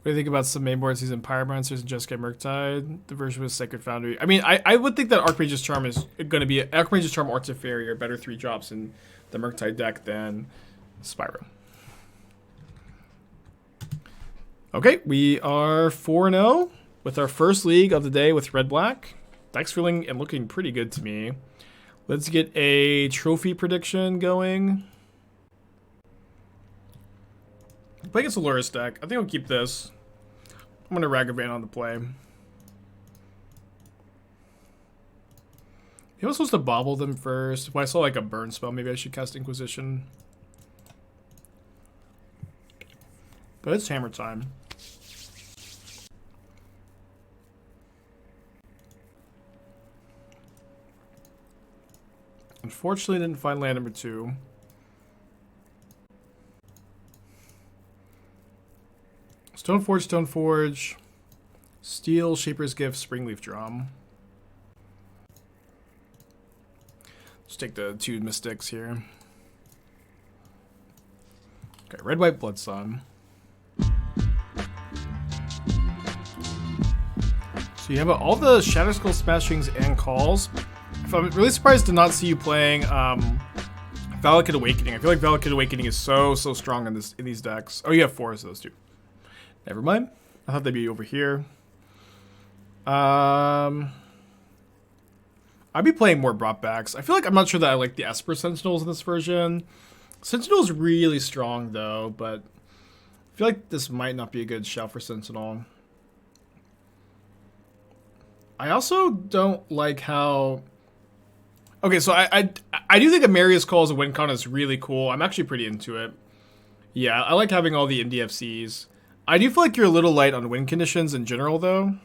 Speaker 1: What do you think about some mainboards using Pyromancers and Jeskai Murktide? The version with Sacred Foundry. I mean, I would think that Archmage's Charm is going to be... Archmage's Charm or Teferi are better 3-drops in the Murktide deck than Spyro. Okay, we are 4-0 with our first league of the day with Red-Black. Deck's feeling and looking pretty good to me. Let's get a trophy prediction going. Play against a Lurrus deck. I think I'll keep this. I'm gonna Ragavan on the play. He was supposed to Bauble them first. If I saw like a burn spell, maybe I should cast Inquisition. But it's hammer time. Unfortunately, didn't find land number 2. Stoneforge, Steel, Shaper's Gift, Springleaf Drum. Just take the 2 Mystics here. Okay, red, white, Bloodsong. So you have all the Shadow Skull Smashings and calls. I'm really surprised to not see you playing Valakut Awakening. I feel like Valakut Awakening is so strong in these decks. Oh, you have 4 of those too. Never mind. I thought they'd be over here. I'd be playing more brought backs. I feel like I'm not sure that I like the Esper Sentinels in this version. Sentinel's really strong though, but I feel like this might not be a good shout for Sentinel. I also don't like how... Okay, so I do think Amaria's Call as a win con is really cool. I'm actually pretty into it. Yeah, I like having all the NDFCs. I do feel like you're a little light on win conditions in general, though.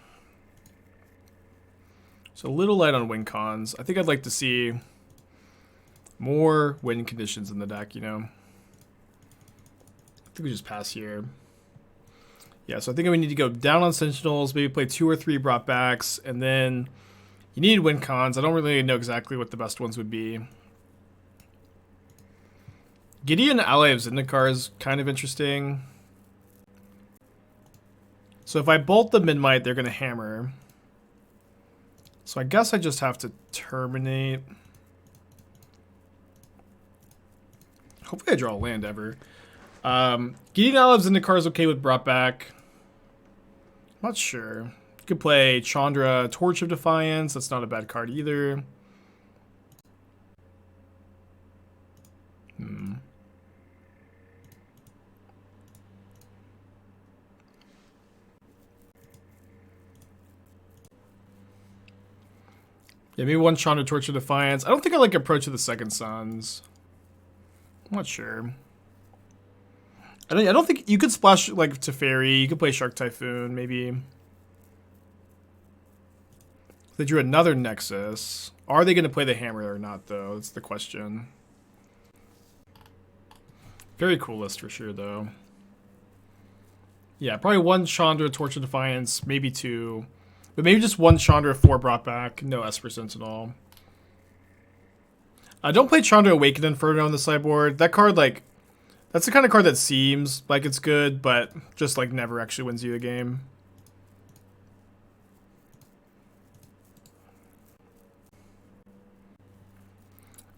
Speaker 1: So a little light on win cons. I think I'd like to see more win conditions in the deck, you know. I think we just pass here. Yeah, so I think we need to go down on Sentinels, maybe play 2 or 3 brought backs, and then you need win cons. I don't really know exactly what the best ones would be. Gideon Ally of Zendikar is kind of interesting. So if I bolt the Midnight, they're going to hammer. So I guess I just have to terminate. Hopefully I draw a land ever. Gideon Ally of Zendikar is okay with brought back. Not sure. You could play Chandra Torch of Defiance. That's not a bad card either. Yeah, maybe one Chandra Torch of Defiance. I don't think I like Approach of the Second Sons. I'm not sure. I don't think you could splash like Teferi. You could play Shark Typhoon, maybe. They drew another Nexus. Are they going to play the hammer or not, though? That's the question. Very cool list for sure, though. Yeah, probably one Chandra Torch of Defiance, maybe 2. But maybe just one Chandra 4 brought back. No Esper Sentinel. Don't play Chandra Awakened Inferno on the sideboard. That card, like... That's the kind of card that seems like it's good, but just like never actually wins you a game.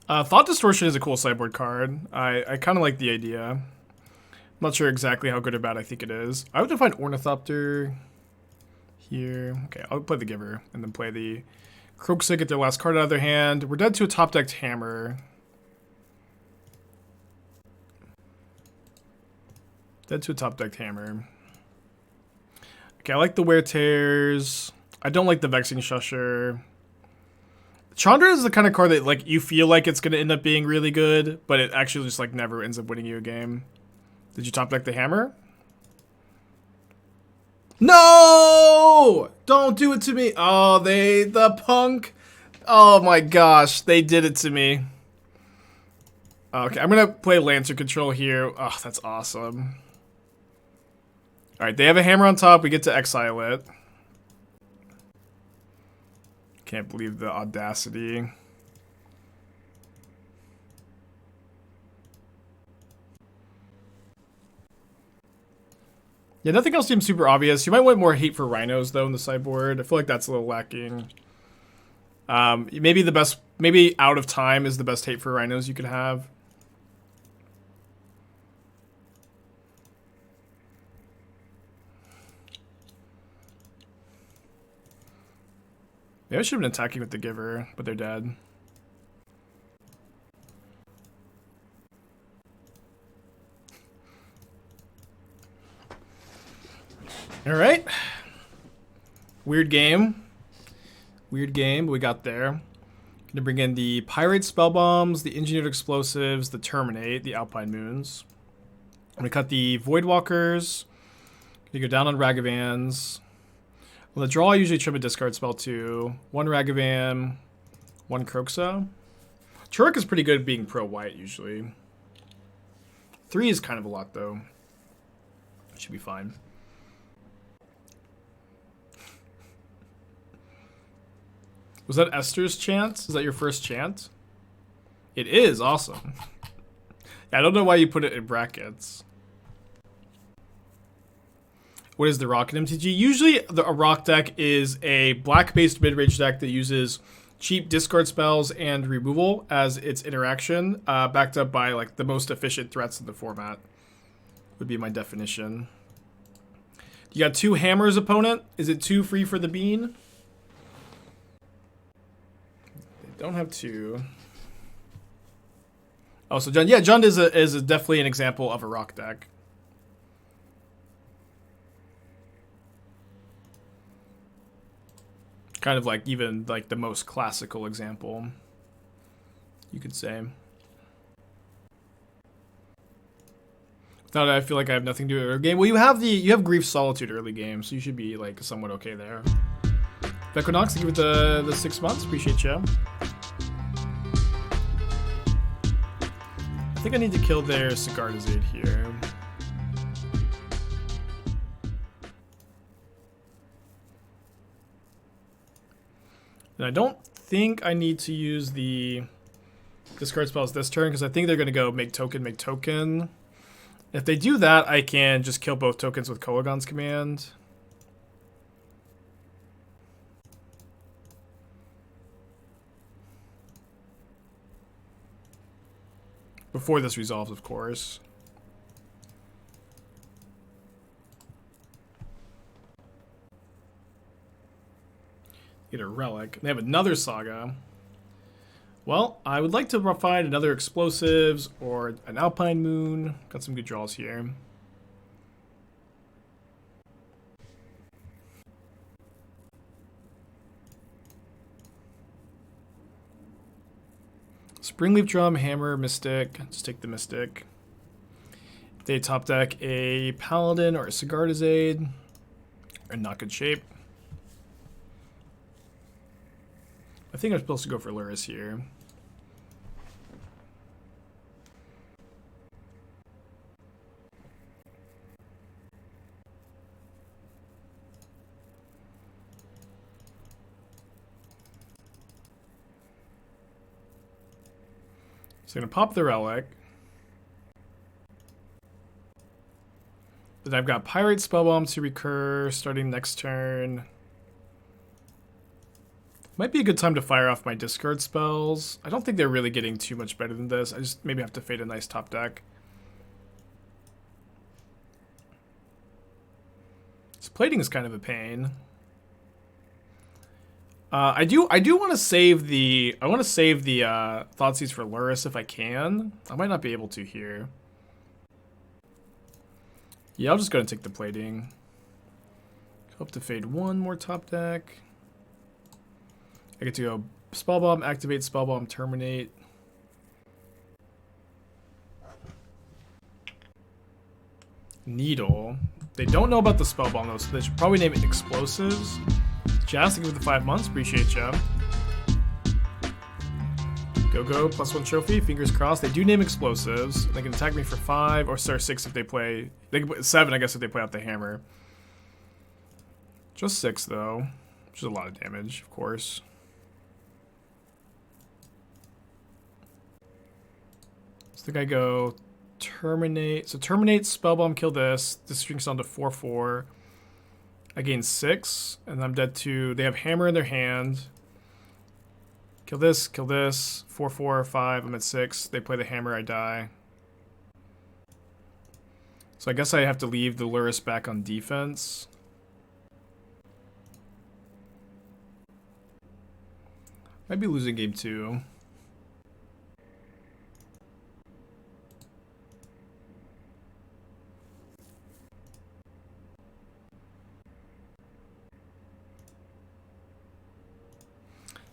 Speaker 1: Thought Distortion is a cool sideboard card. I kind of like the idea. I'm not sure exactly how good or bad I think it is. I would define Ornithopter here. Okay, I'll play the Giver and then play the Kroxa, get their last card out of their hand. We're dead to a top-decked Hammer. Dead to a top-decked Hammer. Okay, I like the Wear Tears. I don't like the Vexing Shusher. Chandra is the kind of card that like you feel like it's going to end up being really good, but it actually just like never ends up winning you a game. Did you top-deck the Hammer? No! Don't do it to me. Oh, the punk. Oh my gosh, they did it to me. Okay, I'm going to play Lancer Control here. Oh, that's awesome. Alright, they have a hammer on top. We get to exile it. Can't believe the audacity. Yeah, nothing else seems super obvious. You might want more hate for rhinos, though, in the sideboard. I feel like that's a little lacking. Maybe Out of Time is the best hate for rhinos you could have. Maybe I should have been attacking with the Giver, but they're dead. Alright. Weird game. Weird game, but we got there. Gonna bring in the Pyrite Spellbombs, the Engineered Explosives, the Terminate, the Alpine Moons. I'm gonna cut the Voidwalkers. Gonna go down on Ragavans. On the draw, I usually trim a discard spell too. One Ragavan, one Kroxa. Tourach is pretty good at being pro-white usually. 3 is kind of a lot though. Should be fine. Was that Esther's chant? Is that your first chant? It is awesome. I don't know why you put it in brackets. What is the rock in MTG? Usually a rock deck is a black-based mid-range deck that uses cheap discard spells and removal as its interaction, backed up by like the most efficient threats in the format, would be my definition. You got 2 hammers, opponent. Is it 2 free for the bean? They don't have 2. Oh, so Jund, yeah, Jund is definitely an example of a rock deck. Kind of like even like the most classical example, you could say. Without it, I feel like I have nothing to do with early game. Well, you have Grief Solitude early game, so you should be like somewhat okay there. Equinox, thank you with the 6 months. Appreciate you. I think I need to kill their Sigardazade here. And I don't think I need to use the discard spells this turn because I think they're going to go make token, make token. If they do that, I can just kill both tokens with Kolaghan's command. Before this resolves, of course. Get a relic. They have another saga. Well, I would like to find another explosives or an Alpine Moon. Got some good draws here. Springleaf Drum, Hammer, Mystic. Just take the Mystic. If they top deck a Paladin or a Sigardazade, are in not good shape. I think I'm supposed to go for Lurrus here. So I'm going to pop the relic. Then I've got Pyrite Spellbomb to recur starting next turn. Might be a good time to fire off my discard spells. I don't think they're really getting too much better than this. I just maybe have to fade a nice top deck. This plating is kind of a pain. I do want to save the Thoughtseize for Lurrus if I can. I might not be able to here. Yeah, I'll just go and take the plating. Hope to fade one more top deck. I get to go Spellbomb, activate Spellbomb, Terminate. Needle. They don't know about the Spellbomb though, so they should probably name it Explosives. Jazz, thank you for the 5 months. Appreciate ya. Go, +1 trophy. Fingers crossed. They do name Explosives. They can attack me for 5 or 6 if they play. They can play 7, I guess, if they play out the Hammer. Just 6 though, which is a lot of damage, of course. I think I go Terminate. So Terminate, Spellbomb, kill this. This shrinks down to 4/4. I gain 6, and I'm dead to... They have Hammer in their hand. Kill this, 4/4, 5, I'm at 6. They play the Hammer, I die. So I guess I have to leave the Lurrus back on defense. Might be losing game 2.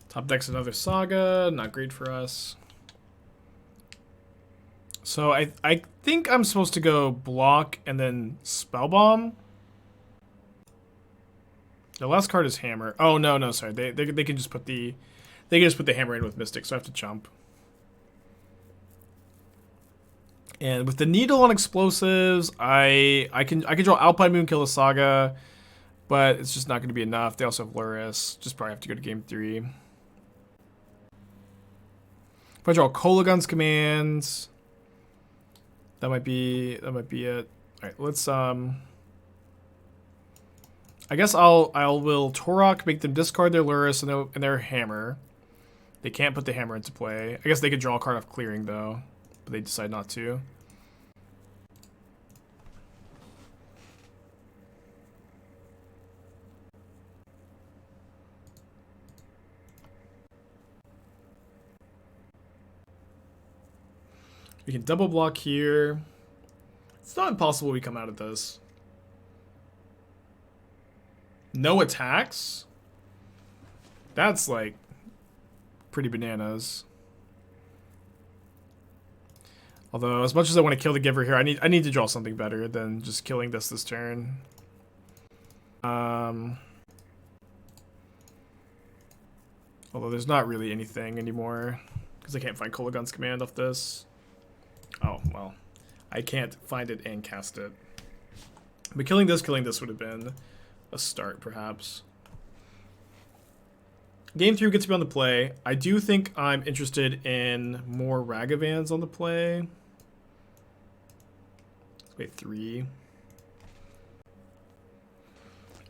Speaker 1: Top deck's another Saga, not great for us. So I think I'm supposed to go block and then Spellbomb. The last card is Hammer. Oh no, sorry. They can just put the Hammer in with Mystic, so I have to jump. And with the Needle on Explosives, I can draw Alpine Moon, kill the Saga, but it's just not going to be enough. They also have Lurrus. Just probably have to go to game 3. If I draw Kolaghan's commands, that might be it. All right, let's I guess I will Tourach, make them discard their Lurrus and their hammer. They can't put the hammer into play. I guess they could draw a card off clearing though, but they decide not to. We can double block here. It's not impossible we come out of this. No attacks? That's like pretty bananas. Although as much as I want to kill the giver here, I need to draw something better than just killing this turn. Although there's not really anything anymore because I can't find Kolaghan's command off this. Oh, well. I can't find it and cast it. But killing this would have been a start, perhaps. Game 3 gets to be on the play. I do think I'm interested in more Ragavans on the play. Let's wait 3.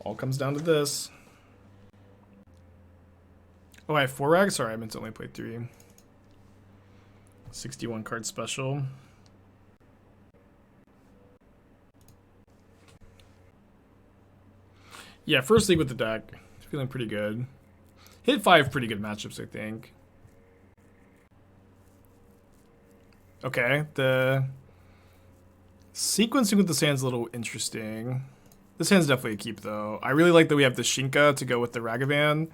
Speaker 1: All comes down to this. Oh, I have 4 Rags? Sorry, I meant to only play 3. 61 card special. Yeah, first league with the deck. Feeling pretty good. Hit 5 pretty good matchups, I think. Okay, the sequencing with this hand's a little interesting. This hand's definitely a keep, though. I really like that we have the Shinka to go with the Ragavan.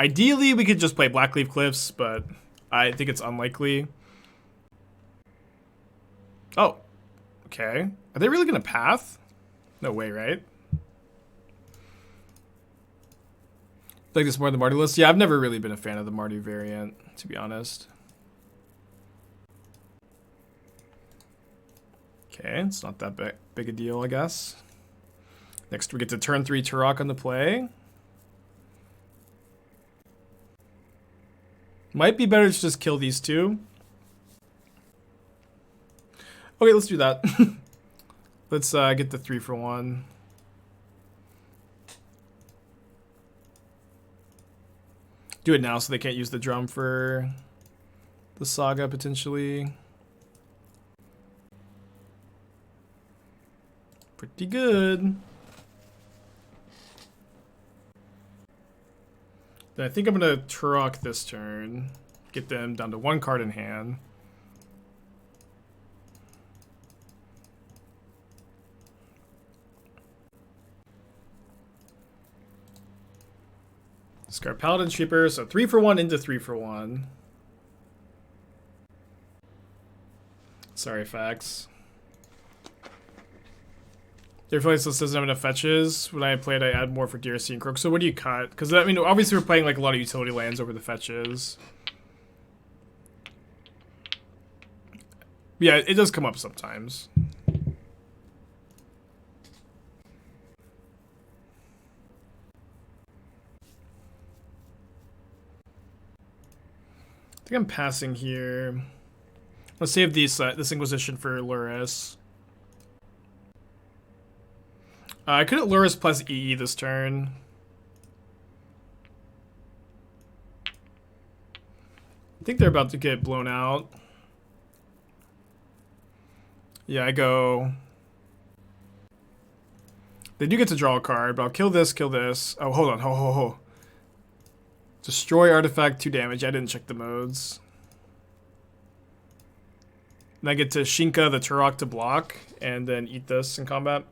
Speaker 1: Ideally, we could just play Blackcleave Cliffs, but I think it's unlikely. Oh, okay. Are they really going to path? No way, right? Like this more than the Marty list? Yeah, I've never really been a fan of the Marty variant, to be honest. Okay, it's not that big a deal, I guess. Next, we get to turn 3 Tourach on the play. Might be better to just kill these two. Okay, let's do that. Let's get the 3 for 1. Do it now so they can't use the drum for the saga, potentially. Pretty good. Then I think I'm going to Tourach this turn. Get them down to 1 card in hand. Discard Paladin Cheaper, so 3 for 1 into 3 for 1. Sorry, Fax. Your place list doesn't have enough fetches. When I played, I add more for DRC and Kroxa. So what do you cut? Because, I mean, obviously we're playing like a lot of utility lands over the fetches. Yeah, it does come up sometimes. I think I'm passing here. Let's save these, this Inquisition for Lurrus. I could have Lurrus plus EE this turn. I think they're about to get blown out. Yeah, I go. They do get to draw a card, but I'll kill this, kill this. Oh, hold on. Ho. Destroy artifact, 2 damage. I didn't check the modes. And I get to Shinka the Tourach to block, and then eat this in combat.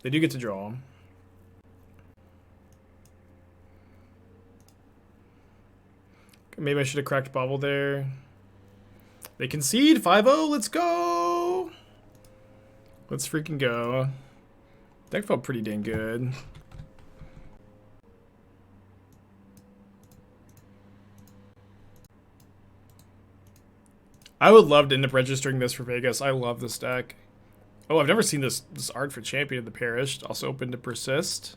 Speaker 1: They do get to draw. Maybe I should have cracked Bauble there. They concede 5-0. Let's go. Let's freaking go. Deck felt pretty dang good. I would love to end up registering this for Vegas. I love this deck. Oh, I've never seen this art for Champion of the Perished. Also open to persist.